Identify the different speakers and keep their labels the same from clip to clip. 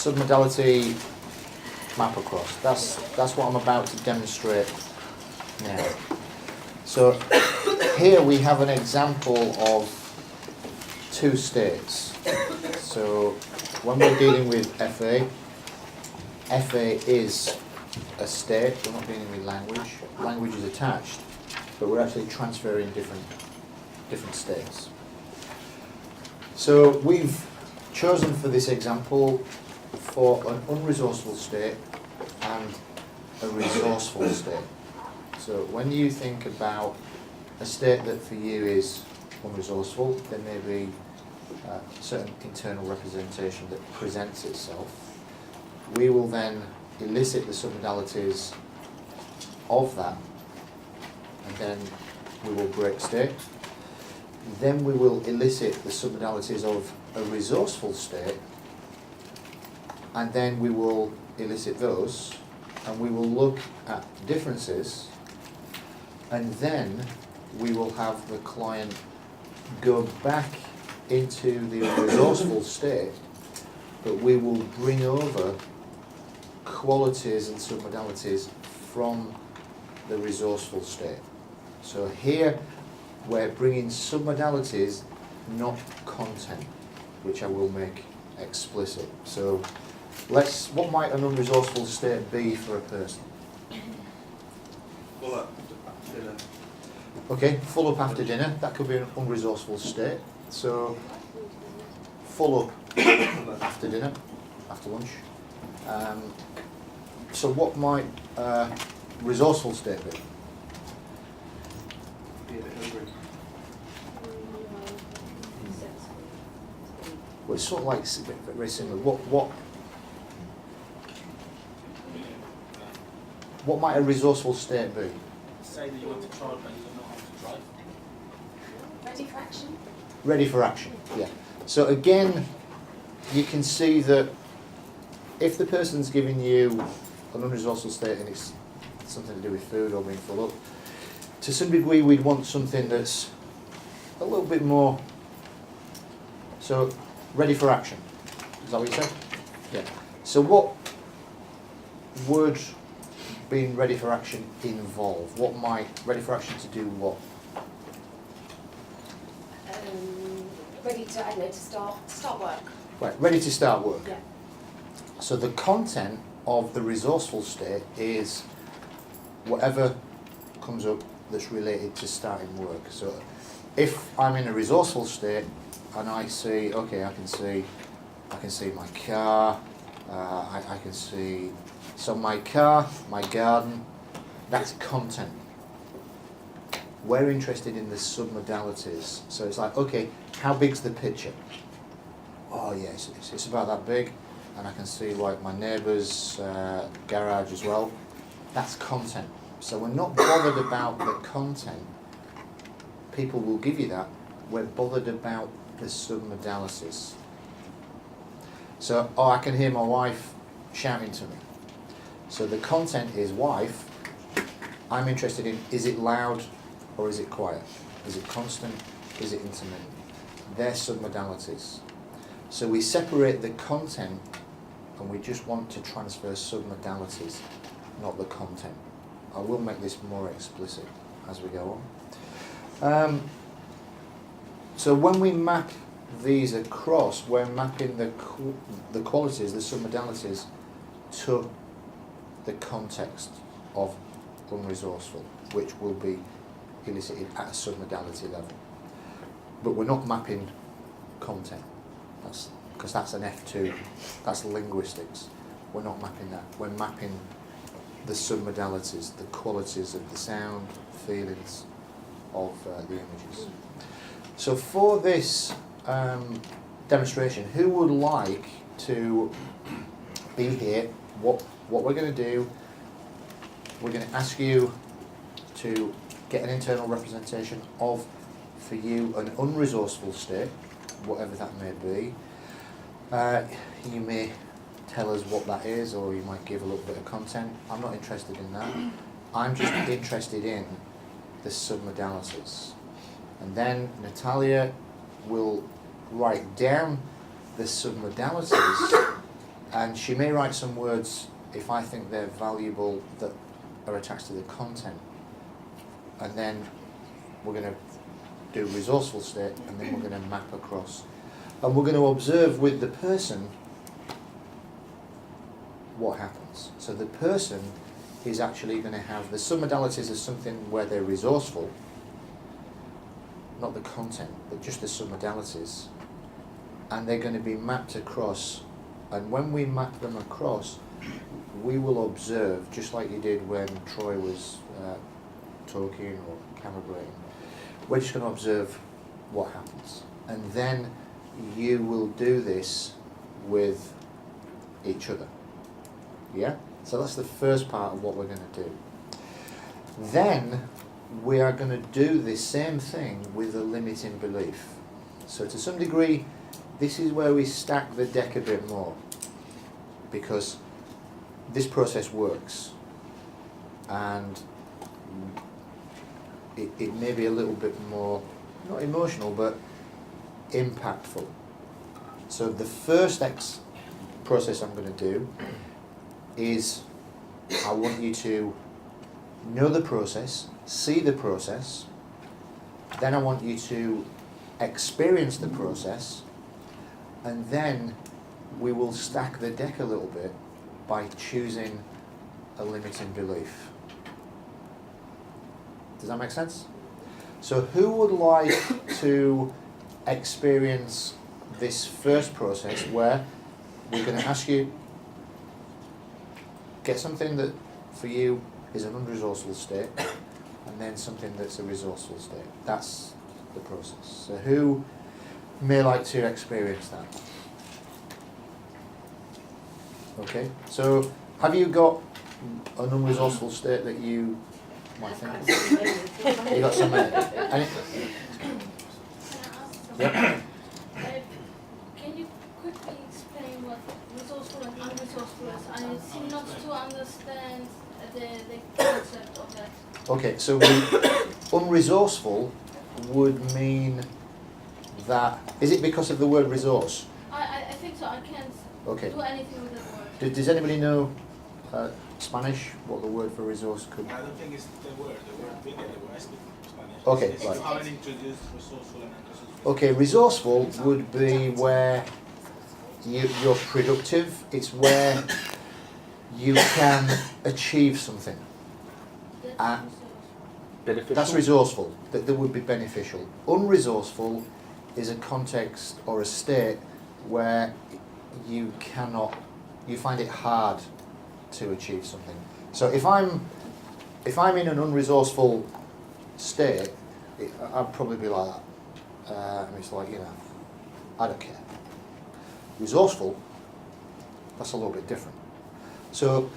Speaker 1: submodality map across. That's what I'm about to demonstrate now. So here we have an example of two states. So when we're dealing with FA, FA is a state. We're not dealing with language. Language is attached, but we're actually transferring different states. So we've chosen for this example for an unresourceful state and a resourceful state. So when you think about a state that for you is unresourceful, there may be a certain internal representation that presents itself. We will then elicit the submodalities of that, and then we will break state. Then we will elicit the submodalities of a resourceful state, and then we will elicit those, and we will look at differences, and then we will have the client go back into the resourceful state, but we will bring over qualities and submodalities from the resourceful state. So here we're bringing submodalities, not content, which I will make explicit. So what might an unresourceful state be for a person?
Speaker 2: Full up after dinner.
Speaker 1: Okay, full up after dinner, that could be an unresourceful state. So full up after dinner, after lunch. So what might resourceful state be?
Speaker 2: Be a bit hungry.
Speaker 1: Well, it's sort of like very similar. What might a resourceful state be?
Speaker 3: Say that you want to try but you don't know how to drive.
Speaker 4: Ready for action?
Speaker 1: Ready for action, yeah. So again, you can see that if the person's giving you an unresourceful state and it's something to do with food or being full up, to some degree we'd want something that's a little bit more, so ready for action. Is that what you said? Yeah. So what would being ready for action involve? What might ready for action to do what?
Speaker 4: Ready to, I don't know, to start work.
Speaker 1: Right, ready to start work.
Speaker 4: Yeah.
Speaker 1: So the content of the resourceful state is whatever comes up that's related to starting work. So if I'm in a resourceful state and I see, okay, I can see my car, I can see, so my car, my garden, that's content. We're interested in the submodalities. So it's like, okay, how big's the picture? Oh yeah, it's about that big, and I can see like my neighbour's garage as well. That's content. So we're not bothered about the content. People will give you that. We're bothered about the submodalities. So, oh, I can hear my wife shouting to me. So the content is wife. I'm interested in, is it loud or is it quiet? Is it constant? Is it intermittent? They're submodalities. So we separate the content and we just want to transfer submodalities, not the content. I will make this more explicit as we go on. So when we map these across, we're mapping the qualities, the submodalities, to the context of unresourceful, which will be elicited at a submodality level. But we're not mapping content. Because that's an F2, that's linguistics. We're not mapping that. We're mapping the submodalities, the qualities of the sound, feelings of the images. So for this demonstration, who would like to be here? What we're going to do, we're going to ask you to get an internal representation of, for you, an unresourceful state, whatever that may be. You may tell us what that is, or you might give a little bit of content. I'm not interested in that. I'm just interested in the submodalities. And then Natalia will write down the submodalities And she may write some words, if I think they're valuable, that are attached to the content. And then we're going to do resourceful state, and then we're going to map across. And we're going to observe with the person what happens. So the person is actually going to have the submodalities as something where they're resourceful, not the content, but just the submodalities. And they're going to be mapped across. And when we map them across, we will observe, just like you did when Troy was talking or camera operating, we're just going to observe what happens. And then you will do this with each other. Yeah? So that's the first part of what we're going to do. Then we are going to do the same thing with a limiting belief. So to some degree, this is where we stack the deck a bit more, because this process works, and it may be a little bit more, not emotional, but impactful. So the first process I'm going to do is I want you to know the process, see the process, then I want you to experience the process, and then we will stack the deck a little bit by choosing a limiting belief. Does that make sense? So who would like to experience this first process where we're going to ask you, get something that for you is an unresourceful state, and then something that's a resourceful state. That's the process. So who may like to experience that? Okay, so have you got an unresourceful state that you might think of? You got some Any?
Speaker 5: Can I ask something?
Speaker 1: Yep.
Speaker 5: Can you quickly explain what resourceful and unresourceful is? I seem not to understand the concept of that.
Speaker 1: Okay, so unresourceful would mean that, is it because of the word resource?
Speaker 5: I think so. I can't
Speaker 1: Okay.
Speaker 5: do anything with that word.
Speaker 1: Does anybody know Spanish, what the word for resource could be?
Speaker 3: I don't think it's the word. The word bigger, the word I speak Spanish.
Speaker 1: Okay,
Speaker 3: It's
Speaker 1: right.
Speaker 3: You haven't introduced resourceful and unresourceful.
Speaker 1: Okay, resourceful would be where you're productive. It's where you can achieve something.
Speaker 5: That's
Speaker 1: Ah.
Speaker 5: resourceful.
Speaker 1: That's resourceful, that would be beneficial. Unresourceful is a context or a state where you find it hard to achieve something. So if I'm in an unresourceful state, I'd probably be like that. And it's like, I don't care. Resourceful, that's a little bit different. So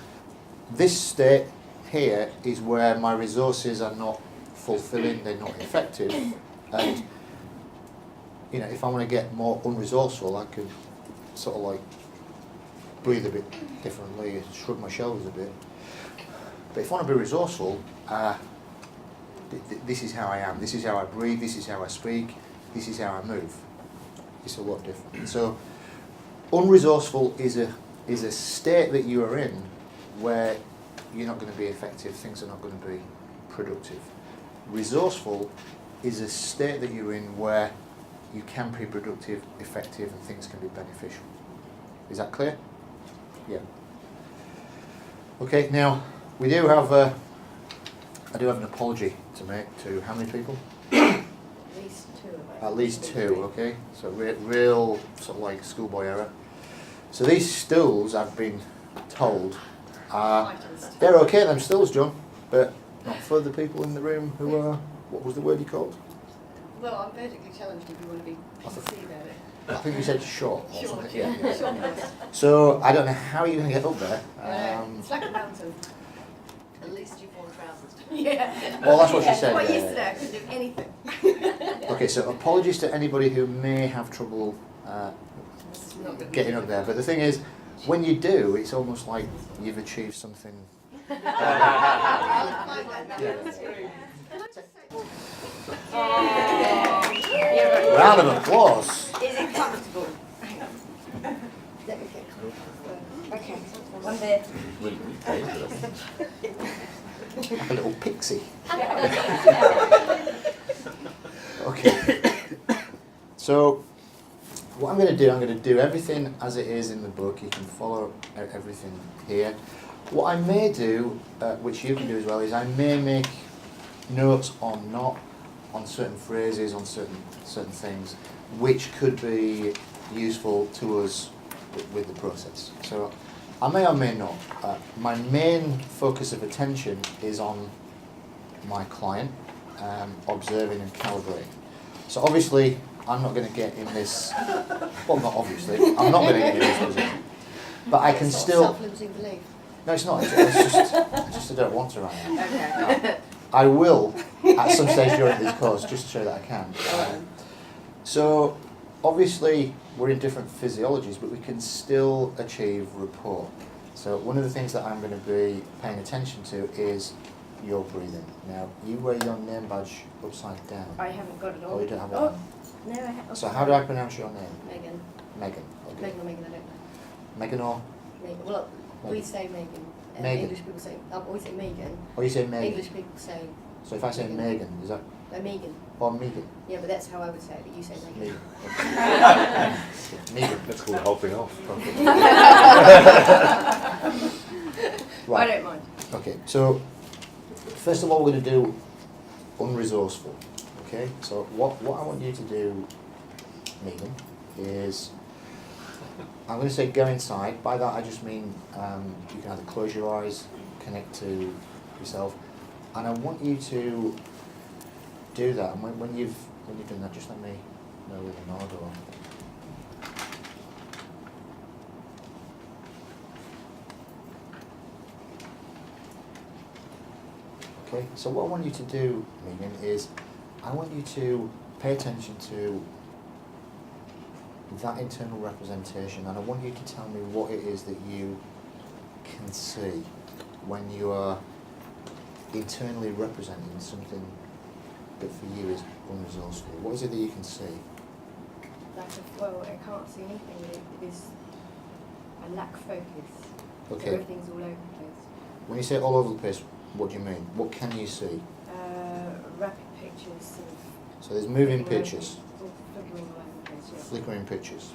Speaker 1: this state here is where my resources are not fulfilling, they're not effective, and if I want to get more unresourceful, I could sort of like breathe a bit differently, shrug my shoulders a bit. But if I want to be resourceful, this is how I am, this is how I breathe, this is how I speak, this is how I move. It's a lot different. So unresourceful is a state that you are in where you're not going to be effective, things are not going to be productive. Resourceful is a state that you're in where you can be productive, effective, and things can be beneficial. Is that clear? Yeah. Okay, now we do have I do have an apology to make to how many people?
Speaker 4: At least two of us.
Speaker 1: At least two, okay? So real sort of like schoolboy error. So these stools, I've been told, they're okay, them stools, John, but not for the people in the room who are, what was the word you called?
Speaker 6: Well, I'm vertically challenged if you want to be PC about it.
Speaker 1: I think you said short or
Speaker 6: Short,
Speaker 1: something.
Speaker 6: yeah. Short.
Speaker 1: So I don't know how you're going to get up there.
Speaker 6: It's like a mountain.
Speaker 4: At least you've worn trousers.
Speaker 6: Yeah.
Speaker 1: Well, that's what she said.
Speaker 6: Well,
Speaker 1: yeah,
Speaker 6: yesterday
Speaker 1: yeah.
Speaker 6: I couldn't do anything.
Speaker 1: Okay, so apologies to anybody who may have trouble
Speaker 6: It's not gonna be
Speaker 1: getting up there. But the thing is, when you do, it's almost like you've achieved something.
Speaker 6: I'll find that.
Speaker 1: Round of applause.
Speaker 6: Is it comfortable? Hang on. Let me get comfortable. I'm there.
Speaker 7: Really dangerous.
Speaker 1: Like a little pixie. Okay. So, what I'm going to do everything as it is in the book. You can follow everything here. What I may do, which you can do as well, is I may make notes on certain phrases, on certain things, which could be useful to us with the process. So, I may or may not. My main focus of attention is on my client, observing and calibrating. So obviously, I'm not going to get in this, well not obviously, I'm not going to get in this position. But I can
Speaker 6: It's not
Speaker 1: still,
Speaker 6: self-limiting belief.
Speaker 1: no it's not, it's just I don't want to right now.
Speaker 6: Okay.
Speaker 1: I will, at some stage during this course, just to show that I can. So, obviously, we're in different physiologies, but we can still achieve rapport. So, one of the things that I'm going to be paying attention to is your breathing. Now, you wear your name badge upside down.
Speaker 6: I haven't got it on.
Speaker 1: Oh, you don't have it
Speaker 6: Oh,
Speaker 1: on?
Speaker 6: no, I haven't.
Speaker 1: So, how do I pronounce your name?
Speaker 6: Megan.
Speaker 1: Megan. Okay.
Speaker 6: Megan or Megan, I don't know.
Speaker 1: Megan or?
Speaker 6: Megan. Well, we
Speaker 1: Megan.
Speaker 6: say Megan. And
Speaker 1: Megan.
Speaker 6: English people say, we say Megan.
Speaker 1: Or you say Megan?
Speaker 6: English people say,
Speaker 1: So, if I say Megan, is that,
Speaker 6: Megan.
Speaker 1: or Megan?
Speaker 6: Yeah, but that's how I would say it, but you say Megan.
Speaker 1: Megan. Okay. Megan.
Speaker 7: Let's call the whole thing off.
Speaker 6: I don't mind.
Speaker 1: Okay, so first of all, we're going to do unresourceful. Okay, so what I want you to do, Megan, is I'm going to say go inside. By that, I just mean you can either close your eyes, connect to yourself, and I want you to do that. And when you've done that, just let me know with a nod or. Okay, so what I want you to do, Megan, is I want you to pay attention to that internal representation, and I want you to tell me what it is that you can see when you are internally representing something that for you is unresourceful. What is it that you can see?
Speaker 6: Well, I can't see anything really because I lack focus.
Speaker 1: Okay.
Speaker 6: So everything's all over the place.
Speaker 1: When you say all over the place, what do you mean? What can you see?
Speaker 6: Rapid pictures sort of.
Speaker 1: So there's moving
Speaker 6: flickering
Speaker 1: pictures,
Speaker 6: all flickering all over the place, yeah.
Speaker 1: flickering pictures,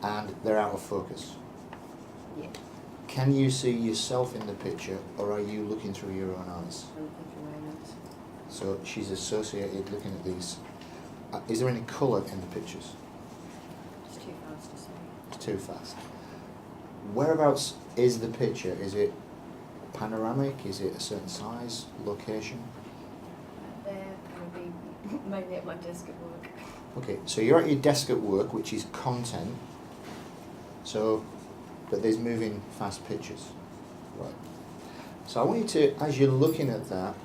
Speaker 1: and they're out of focus.
Speaker 6: Yeah.
Speaker 1: Can you see yourself in the picture, or are you looking through your own eyes?
Speaker 6: I'm thinking around that.
Speaker 1: So she's associated looking at these. Is there any colour in the pictures?
Speaker 6: It's too fast to say.
Speaker 1: It's too fast. Whereabouts is the picture? Is it panoramic? Is it a certain size, location?
Speaker 6: There, I would be mainly at my desk at work.
Speaker 1: Okay, so you're at your desk at work, which is content. So, but there's moving fast pictures. Right. So I want you to, as you're looking at that,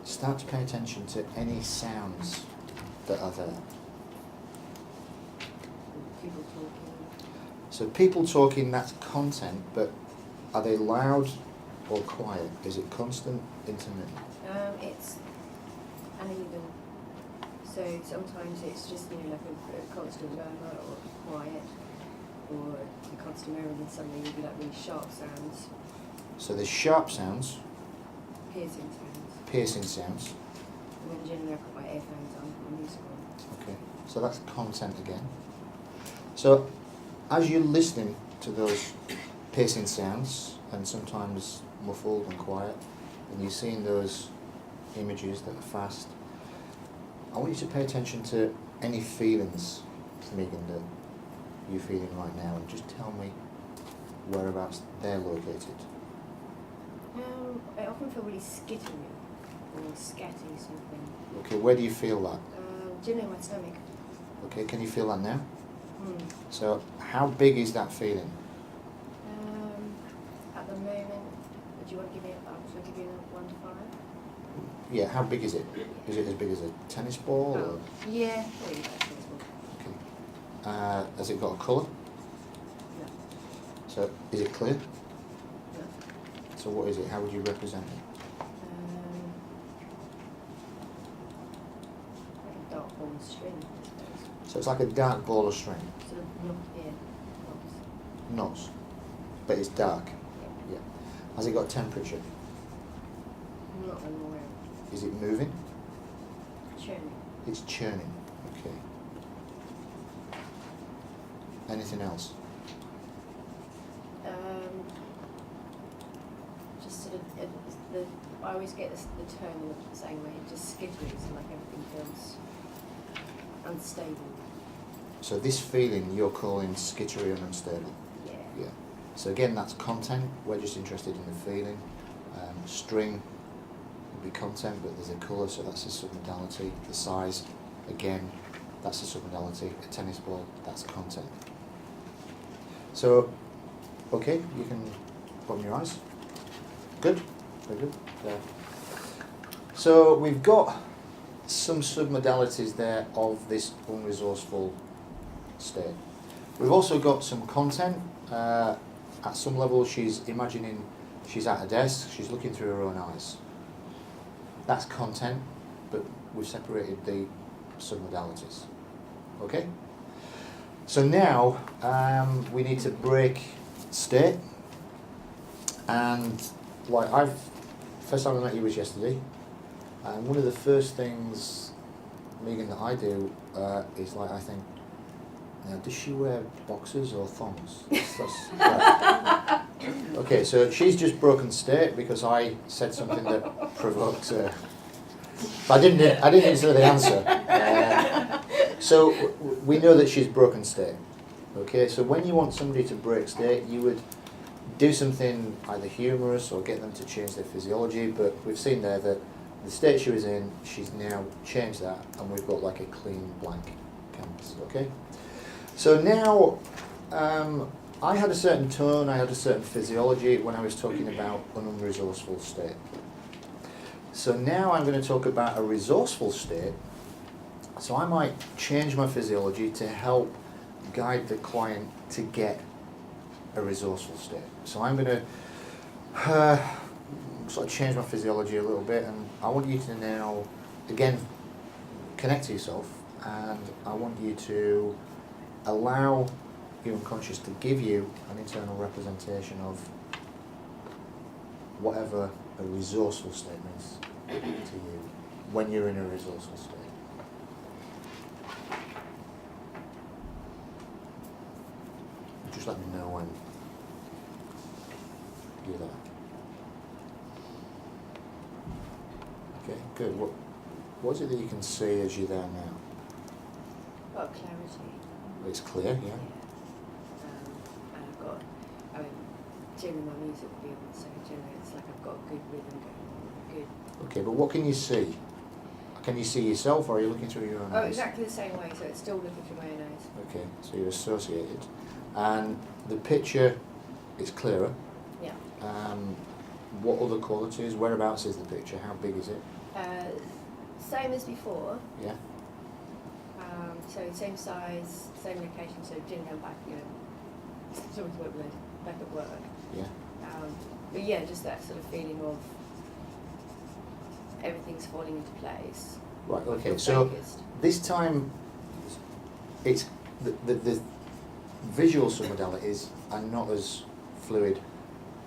Speaker 1: start to pay attention to any sounds that are there.
Speaker 6: People talking.
Speaker 1: So people talking, that's content, but are they loud or quiet? Is it constant, intermittent?
Speaker 6: It's uneven. So sometimes it's just like a constant murmur or quiet, or a constant murmur, and then suddenly you'll be like really sharp sounds,
Speaker 1: So there's sharp sounds,
Speaker 6: piercing sounds,
Speaker 1: piercing sounds.
Speaker 6: and then generally I've got my earphones on, my music on.
Speaker 1: Okay, so that's content again. So as you're listening to those piercing sounds, and sometimes muffled and quiet, and you're seeing those images that are fast, I want you to pay attention to any feelings, Megan, that you're feeling right now, and just tell me whereabouts they're located.
Speaker 6: I often feel really skittery or scatty sort of thing.
Speaker 1: Okay, where do you feel that?
Speaker 6: Generally my stomach.
Speaker 1: Okay, can you feel that now?
Speaker 6: Hmm.
Speaker 1: So how big is that feeling?
Speaker 6: At the moment, do you want to give me should I give you a 1 to 5?
Speaker 1: Yeah, how big is it? Is it as big as a tennis ball? Or?
Speaker 6: Yeah, probably about a tennis ball.
Speaker 1: Okay. Has it got a colour?
Speaker 6: No.
Speaker 1: So is it clear?
Speaker 6: No.
Speaker 1: So what is it? How would you represent it?
Speaker 6: Like a dark ball of string, I suppose.
Speaker 1: So it's like a dark ball of string.
Speaker 6: Sort of knots.
Speaker 1: Knots. But it's dark. Yeah. Has it got temperature?
Speaker 6: Not that I'm aware of.
Speaker 1: Is it moving?
Speaker 6: Churning.
Speaker 1: It's churning. Okay. Anything else?
Speaker 6: Just sort of, I always get the term the same way, it just skitters, and like everything feels unstable.
Speaker 1: So this feeling you're calling skittery and unstable.
Speaker 6: Yeah.
Speaker 1: Yeah. So again, that's content. We're just interested in the feeling. String would be content, but there's a colour, so that's a submodality. The size, again, that's a submodality. A tennis ball, that's content. So, okay, you can open your eyes. Good, very good. There. So we've got some submodalities there of this unresourceful state. We've also got some content. At some level, she's imagining she's at a desk, she's looking through her own eyes. That's content, but we've separated the submodalities. Okay? So now we need to break state. And like first time I met you was yesterday. And one of the first things, Megan, that I do is like I think, now, does she wear boxers or thongs? Right. Okay, so she's just broken state because I said something that provoked her. I didn't answer the answer. So we know that she's broken state. Okay, so when you want somebody to break state, you would do something either humorous or get them to change their physiology. But we've seen there that the state she was in, she's now changed that, and we've got like a clean blank canvas. Okay. So now, I had a certain tone, I had a certain physiology when I was talking about an unresourceful state. So now I'm going to talk about a resourceful state. So I might change my physiology to help guide the client to get a resourceful state. So I'm going to sort of change my physiology a little bit, and I want you to now, again, connect to yourself, and I want you to allow your unconscious to give you an internal representation of whatever a resourceful state means to you when you're in a resourceful state. Just let me know when you're there. Okay, good. What is it that you can see as you're there now?
Speaker 6: Got clarity.
Speaker 1: It's clear, yeah.
Speaker 6: And I've got, generally my music will be on, so generally it's like I've got a good rhythm going, good.
Speaker 1: Okay, but what can you see? Can you see yourself, or are you looking through your own eyes?
Speaker 6: Oh, exactly the same way, so it's still looking through my own eyes.
Speaker 1: Okay, so you're associated. And the picture is clearer.
Speaker 6: Yeah.
Speaker 1: What other qualities? Whereabouts is the picture? How big is it?
Speaker 6: Same as before.
Speaker 1: Yeah.
Speaker 6: So same size, same location, so generally I'm back, sort of back at work.
Speaker 1: Yeah.
Speaker 6: But yeah, just that sort of feeling of everything's falling into place.
Speaker 1: Right,
Speaker 6: I
Speaker 1: okay,
Speaker 6: feel
Speaker 1: so
Speaker 6: focused.
Speaker 1: this time it's the visual submodalities are not as fluid.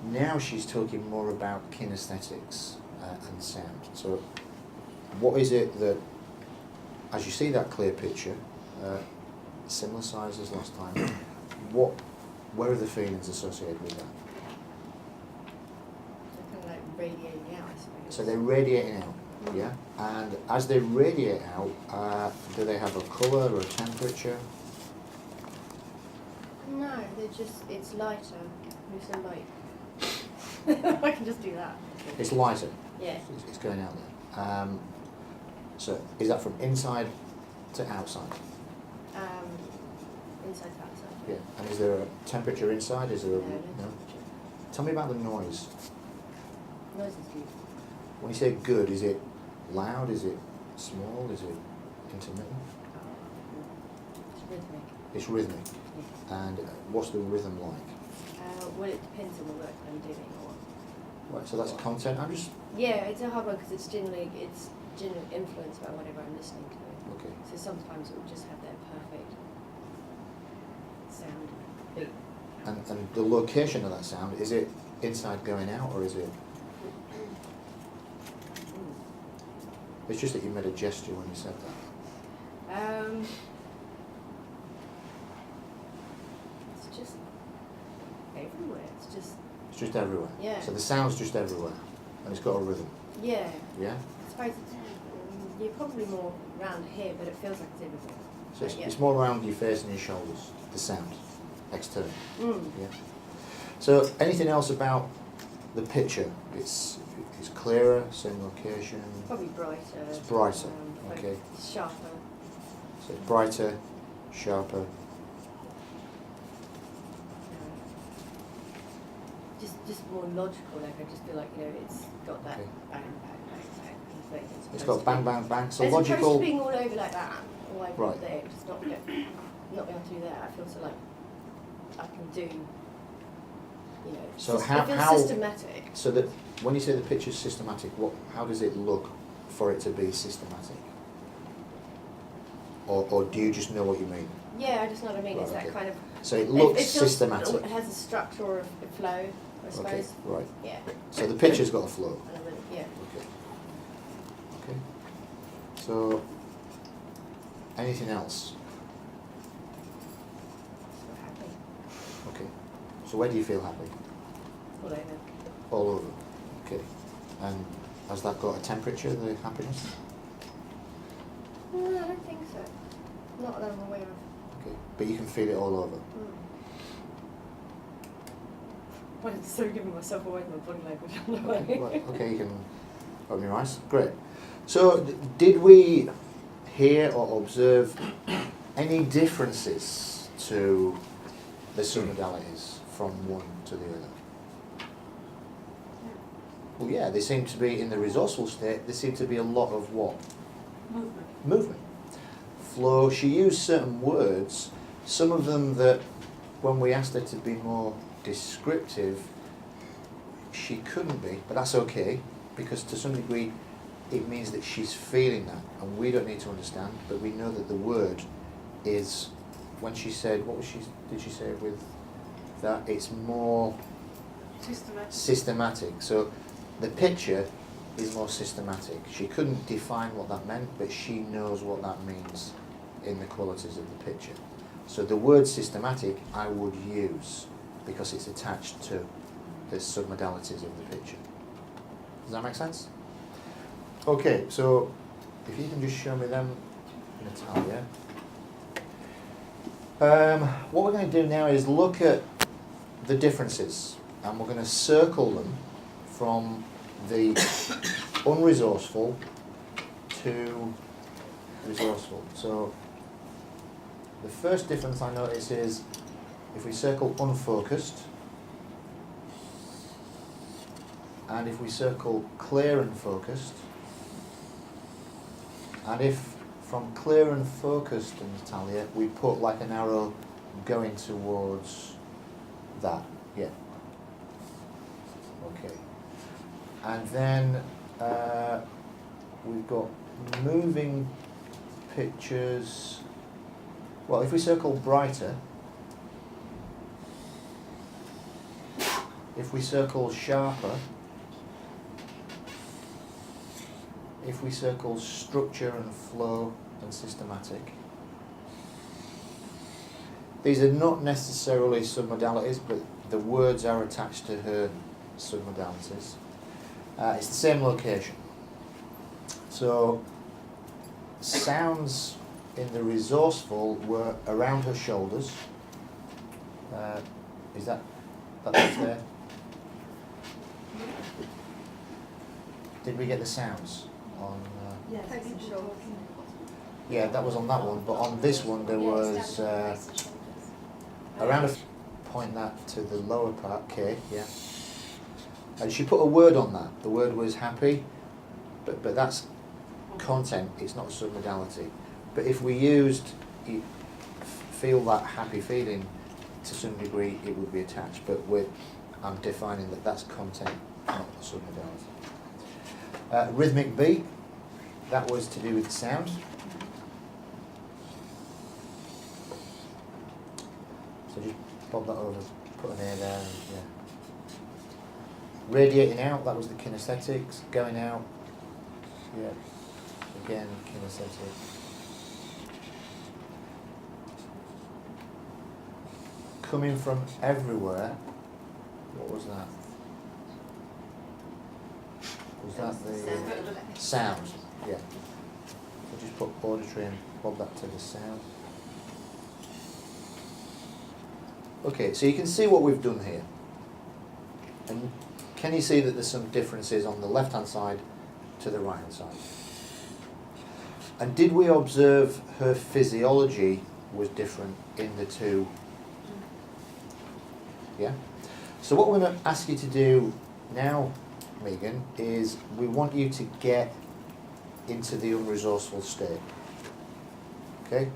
Speaker 1: Now she's talking more about kinesthetics and sound. So what is it that, as you see that clear picture, similar size as last time, where are the feelings associated with that?
Speaker 6: They're kind of like radiating out, I suppose.
Speaker 1: So they're radiating out, yeah? And as they radiate out, do they have a colour or a temperature?
Speaker 6: No, it's lighter. There's a light. I can just do that.
Speaker 1: It's lighter.
Speaker 6: Yeah.
Speaker 1: It's going out there. So is that from inside to outside?
Speaker 6: Inside to outside.
Speaker 1: Yeah. And is there a temperature inside? Is there a
Speaker 6: No.
Speaker 1: Tell me about the noise.
Speaker 6: Noise is good.
Speaker 1: When you say good, is it loud? Is it small? Is it intermittent?
Speaker 6: It's rhythmic.
Speaker 1: It's rhythmic.
Speaker 6: Yeah.
Speaker 1: And what's the rhythm like?
Speaker 6: Well, it depends on the work I'm doing.
Speaker 1: Right. So that's content. I'm just
Speaker 6: Yeah, it's a hard one because it's generally influenced by whatever I'm listening to.
Speaker 1: okay.
Speaker 6: So sometimes it will just have that perfect sound beat.
Speaker 1: And the location of that sound, is it inside going out, or is it? It's just that you made a gesture when you said that.
Speaker 6: It's just everywhere. It's just,
Speaker 1: It's just everywhere.
Speaker 6: Yeah.
Speaker 1: So the sound's just everywhere, and it's got a rhythm.
Speaker 6: yeah.
Speaker 1: Yeah.
Speaker 6: I suppose it's, you're probably more round here, but it feels like it's everywhere.
Speaker 1: So it's,
Speaker 6: Yeah.
Speaker 1: it's more around your face and your shoulders. The sound, external.
Speaker 6: Mm.
Speaker 1: Yeah. So anything else about the picture? It's clearer, same location.
Speaker 6: Probably brighter.
Speaker 1: It's brighter,
Speaker 6: like
Speaker 1: okay.
Speaker 6: Sharper.
Speaker 1: So it's brighter, sharper.
Speaker 6: Just more logical. Like I just feel like it's got that
Speaker 1: Okay.
Speaker 6: bang bang bang bang. Like
Speaker 1: It's
Speaker 6: supposed
Speaker 1: got
Speaker 6: to
Speaker 1: bang,
Speaker 6: be.
Speaker 1: bang, bang. So
Speaker 6: As opposed to
Speaker 1: logical.
Speaker 6: being all over like that, or like
Speaker 1: Right.
Speaker 6: there, just not be able to do that. I feel so like I can do. It's
Speaker 1: So
Speaker 6: just,
Speaker 1: how-
Speaker 6: it feels
Speaker 1: how-
Speaker 6: systematic.
Speaker 1: So that when you say the picture's systematic, how does it look for it to be systematic? Or do you just know what you mean?
Speaker 6: Yeah, I just know what I mean. It's
Speaker 1: Right,
Speaker 6: that
Speaker 1: okay.
Speaker 6: kind of.
Speaker 1: So it looks
Speaker 6: it feels,
Speaker 1: systematic.
Speaker 6: It has a structure or a flow, I suppose.
Speaker 1: Okay, right.
Speaker 6: Yeah.
Speaker 1: So the picture's got a flow.
Speaker 6: And a rhythm, yeah.
Speaker 1: Okay. Okay. So anything else?
Speaker 6: So happy.
Speaker 1: Okay. So where do you feel happy?
Speaker 6: All over.
Speaker 1: All over. Okay. And has that got a temperature, the happiness?
Speaker 6: No, I don't think so. Not that I'm aware of.
Speaker 1: Okay. But you can feel it all over.
Speaker 6: But it's so giving myself away with my body language on the way.
Speaker 1: Right, okay, you can open your eyes. Great. So, did we hear or observe any differences to the submodalities from one to the other? Well, yeah, they seem to be, in the resourceful state, there seem to be a lot of what? Movement. Flow. She used certain words, some of them that, when we asked her to be more descriptive, she couldn't be, but that's okay, because to some degree it means that she's feeling that, and we don't need to understand, but we know that the word is, when she said, did she say with that, it's more systematic. So the picture is more systematic. She couldn't define what that meant, but she knows what that means in the qualities of the picture. So the word systematic I would use because it's attached to the submodalities of the picture. Does that make sense? Okay, so if you can just show me them, Natalia. What we're going to do now is look at the differences, and we're going to circle them from the unresourceful to resourceful. So the first difference I notice is if we circle unfocused, and if we circle clear and focused, and if from clear and focused, Natalia, we put like an arrow going towards that, yeah. Okay. And then we've got moving pictures. Well, if we circle brighter, if we circle sharper, if we circle structure and flow and systematic. These are not necessarily submodalities, but the words are attached to her submodalities. It's the same location. So sounds in the resourceful were around her shoulders. Is that that's there? Did we get the sounds on? Yeah, that was on that one, but on this one there was around a point that to the lower part, K, yeah. And she put a word on that. The word was happy, but that's content, it's not a submodality. But if we used feel that happy feeling to some degree, it would be attached. But I'm defining that that's content, not a submodality. Rhythmic beat, that was to do with sound. So just pop that over put an A there, and, yeah. Radiating out, that was the kinesthetics. Going out, yeah, again, kinesthetic. Coming from everywhere, what was that? Was that the sound? Yeah. So just put auditory and bob that to the sound. Okay, so you can see what we've done here. And can you see that there's some differences on the left-hand side to the right-hand side? And did we observe her physiology was different in the two? Yeah? So what we're going to ask you to do now, Megan, is we want you to get into the unresourceful state. Okay?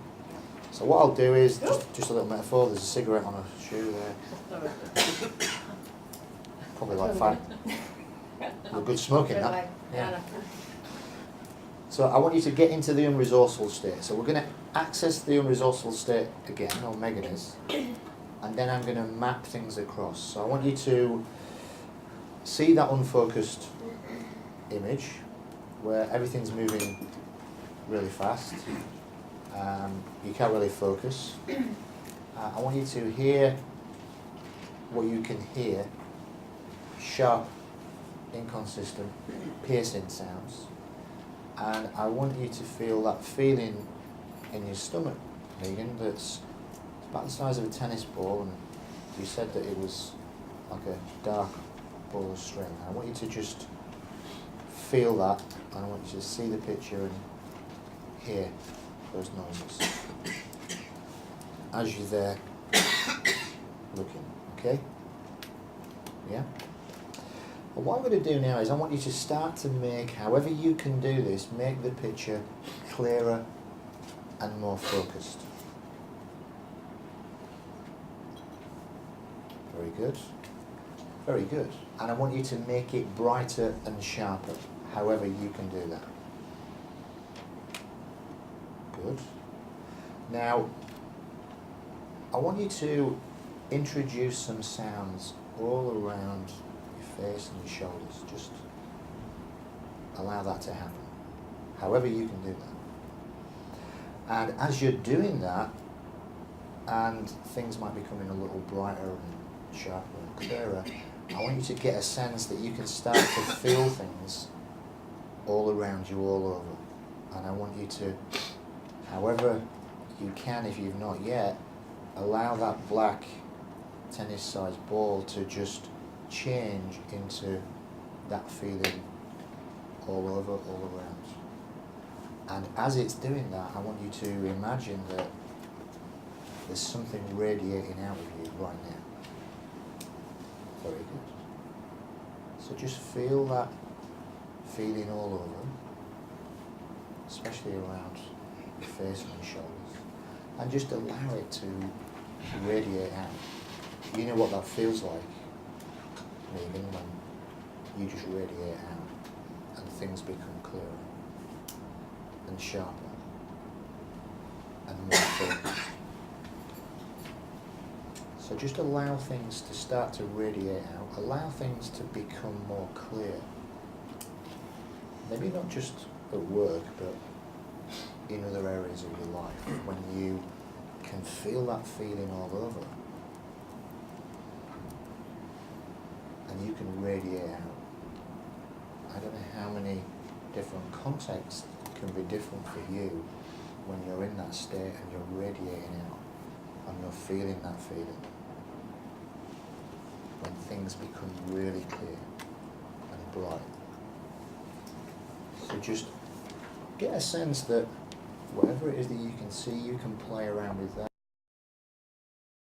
Speaker 1: So what I'll do is, just a little metaphor, there's a cigarette on a shoe there. Probably like fun. You're good smoking that. Yeah. So I want you to get into the unresourceful state. So we're going to access the unresourceful state again, or Megan is, and then I'm going to map things across. So I want you to see that unfocused image where everything's moving really fast. You can't really focus. I want you to hear what you can hear, sharp, inconsistent, piercing sounds. And I want you to feel that feeling in your stomach, Megan, that's about the size of a tennis ball, and you said that it was like a dark ball of string. I want you to just feel that, and I want you to see the picture and hear those noises as you're there looking, okay? Yeah? But what I'm going to do now is I want you to start to make, however you can do this, make the picture clearer and more focused. Very good. Very good. And I want you to make it brighter and sharper, however you can do that. Good. Now, I want you to introduce some sounds all around your face and your shoulders. Just allow that to happen, however you can do that. And as you're doing that, and things might be becoming a little brighter and sharper and clearer, I want you to get a sense that you can start to feel things all around you, all over. And I want you to, however you can, if you've not yet, allow that black tennis-sized ball to just change into that feeling all over, all around. And as it's doing that, I want you to imagine that there's something radiating out of you right now. Very good. So just feel that feeling all over, especially around your face and your shoulders. And just allow it to radiate out. You know what that feels like, Megan, when you just radiate out and things become clearer and sharper and more focused. So just allow things to start to radiate out, allow things to become more clear. Maybe not just at work, but in other areas of your life, when you can feel that feeling all over, and you can radiate out. I don't know how many different contexts can be different for you when you're in that state and you're radiating out and you're feeling that feeling. When things become really clear and bright. So just get a sense that whatever it is that you can see, you can play around with that.